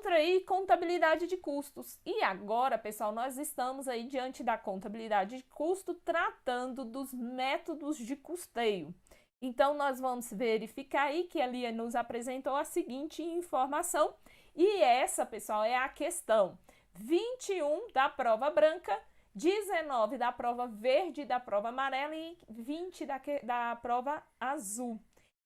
encontra aí contabilidade de custos. E agora, pessoal, nós estamos aí diante da contabilidade de custo tratando dos métodos de custeio. Então, nós vamos verificar aí que a Lia nos apresentou a seguinte informação. E essa, pessoal, é a questão 21 da prova branca, 19 da prova verde, da prova amarela e 20 da prova azul.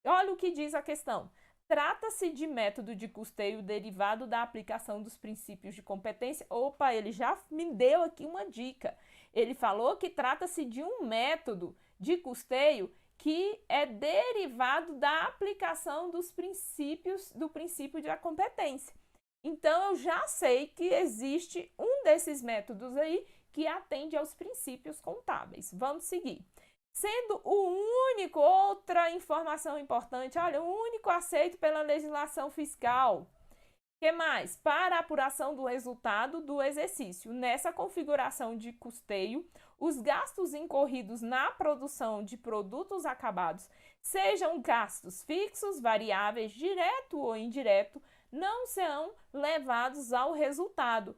Olha o que diz a questão. Trata-se de método de custeio derivado da aplicação dos princípios de competência. Opa, ele já me deu aqui uma dica. Ele falou que trata-se de um método de custeio que é derivado da aplicação dos princípios, do princípio da competência. Então, eu já sei que existe um desses métodos aí que atende aos princípios contábeis. Vamos seguir. Sendo o único, outra informação importante, olha, o único aceito pela legislação fiscal. O que mais? Para a apuração do resultado do exercício. Nessa configuração de custeio, os gastos incorridos na produção de produtos acabados, sejam gastos fixos, variáveis, direto ou indireto, não serão levados ao resultado,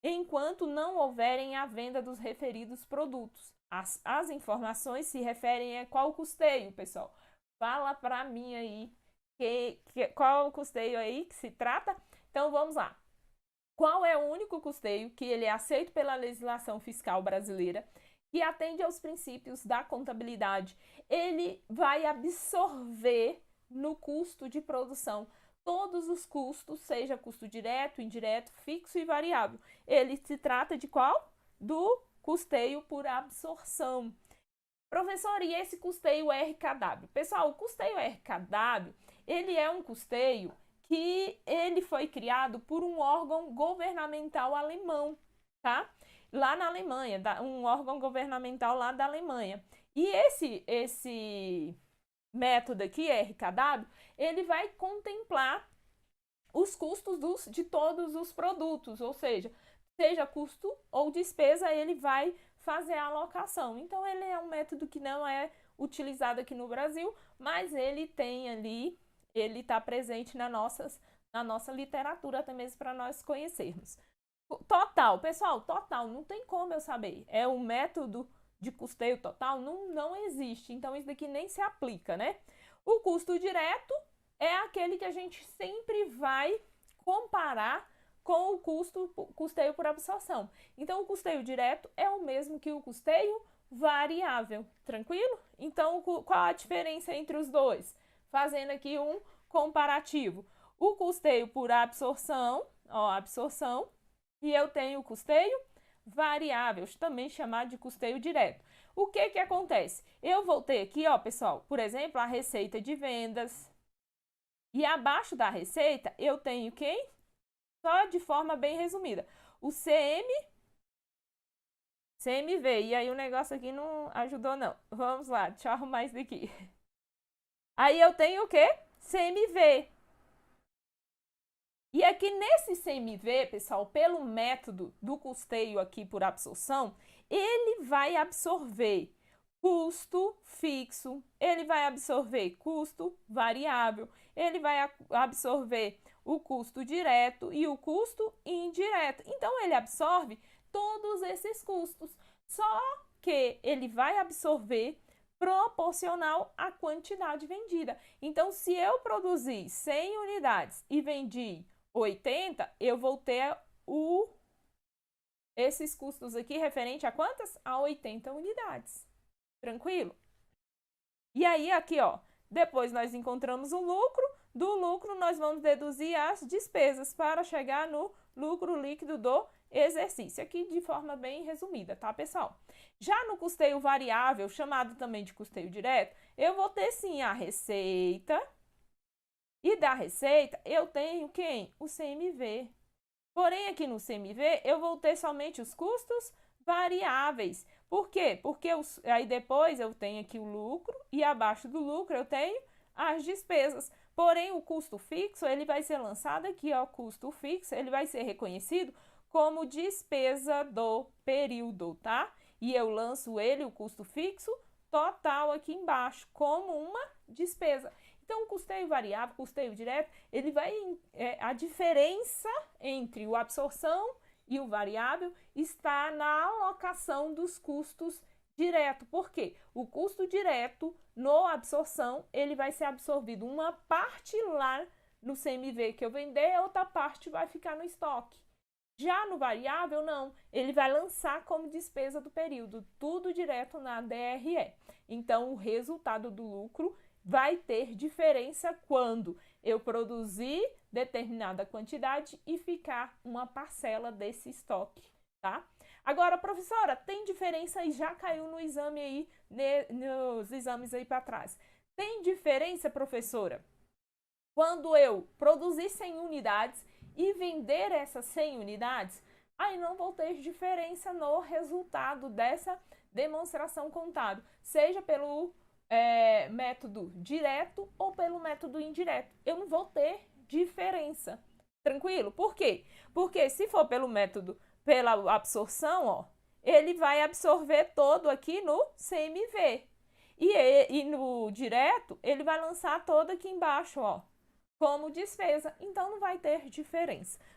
enquanto não houverem a venda dos referidos produtos. As informações se referem a qual custeio, pessoal? Fala para mim aí qual o custeio aí que se trata. Então, vamos lá. Qual é o único custeio que ele é aceito pela legislação fiscal brasileira que atende aos princípios da contabilidade? Ele vai absorver no custo de produção todos os custos, seja custo direto, indireto, fixo e variável. Ele se trata de qual? Do custeio por absorção. Professor, e esse custeio RKW? Pessoal, o custeio RKW, ele é um custeio que ele foi criado por um órgão governamental alemão, tá? Lá na Alemanha, um órgão governamental lá da Alemanha. E esse método aqui, RKW, ele vai contemplar os custos de todos os produtos, ou seja custo ou despesa, ele vai fazer a alocação. Então, ele é um método que não é utilizado aqui no Brasil, mas ele tem ali, ele está presente na nossa literatura até mesmo para nós conhecermos. Total, pessoal, total, não tem como eu saber. É um método de custeio total? Não existe. Então, isso daqui nem se aplica, né? O custo direto é aquele que a gente sempre vai comparar com o custeio por absorção. Então, o custeio direto é o mesmo que o custeio variável, tranquilo? Então, qual a diferença entre os dois? Fazendo aqui um comparativo. O custeio por absorção, ó, absorção, e eu tenho o custeio variável, também chamado de custeio direto. O que acontece? Eu vou ter aqui, ó, pessoal, por exemplo, a receita de vendas. E abaixo da receita, eu tenho quem? Só de forma bem resumida. O CMV. E aí o negócio aqui não ajudou, não. Vamos lá, deixa eu arrumar isso daqui. Aí eu tenho o quê? CMV. E aqui nesse CMV, pessoal, pelo método do custeio aqui por absorção, ele vai absorver custo fixo, ele vai absorver custo variável, ele vai absorver o custo direto e o custo indireto. Então, ele absorve todos esses custos, só que ele vai absorver proporcional à quantidade vendida. Então, se eu produzir 100 unidades e vendi 80, eu vou ter esses custos aqui referente a quantas? A 80 unidades. Tranquilo? E aí, aqui, ó, depois nós encontramos o lucro. Do lucro, nós vamos deduzir as despesas para chegar no lucro líquido do exercício. Aqui de forma bem resumida, tá, pessoal? Já no custeio variável, chamado também de custeio direto, eu vou ter, sim, a receita. E da receita, eu tenho quem? O CMV. Porém, aqui no CMV, eu vou ter somente os custos variáveis. Por quê? Porque aí depois eu tenho aqui o lucro e abaixo do lucro eu tenho as despesas. Porém, o custo fixo, ele vai ser lançado aqui, ó, custo fixo, ele vai ser reconhecido como despesa do período, tá? E eu lanço ele, o custo fixo, total aqui embaixo, como uma despesa. Então, o custeio variável, custeio direto, ele vai, a diferença entre o absorção e o variável está na alocação dos custos direto. Por quê? O custo direto no absorção, ele vai ser absorvido uma parte lá no CMV que eu vender, outra parte vai ficar no estoque. Já no variável, não. Ele vai lançar como despesa do período, tudo direto na DRE. Então, o resultado do lucro vai ter diferença quando eu produzir determinada quantidade e ficar uma parcela desse estoque, tá? Agora, professora, tem diferença e já caiu no exame aí, nos exames aí para trás. Tem diferença, professora? Quando eu produzir 100 unidades e vender essas 100 unidades, aí não vou ter diferença no resultado dessa demonstração contábil, seja pelo método direto ou pelo método indireto. Eu não vou ter diferença. Tranquilo? Por quê? Porque se for pelo método, pela absorção, ó, ele vai absorver todo aqui no CMV. E no direto, ele vai lançar todo aqui embaixo, ó, como despesa. Então, não vai ter diferença.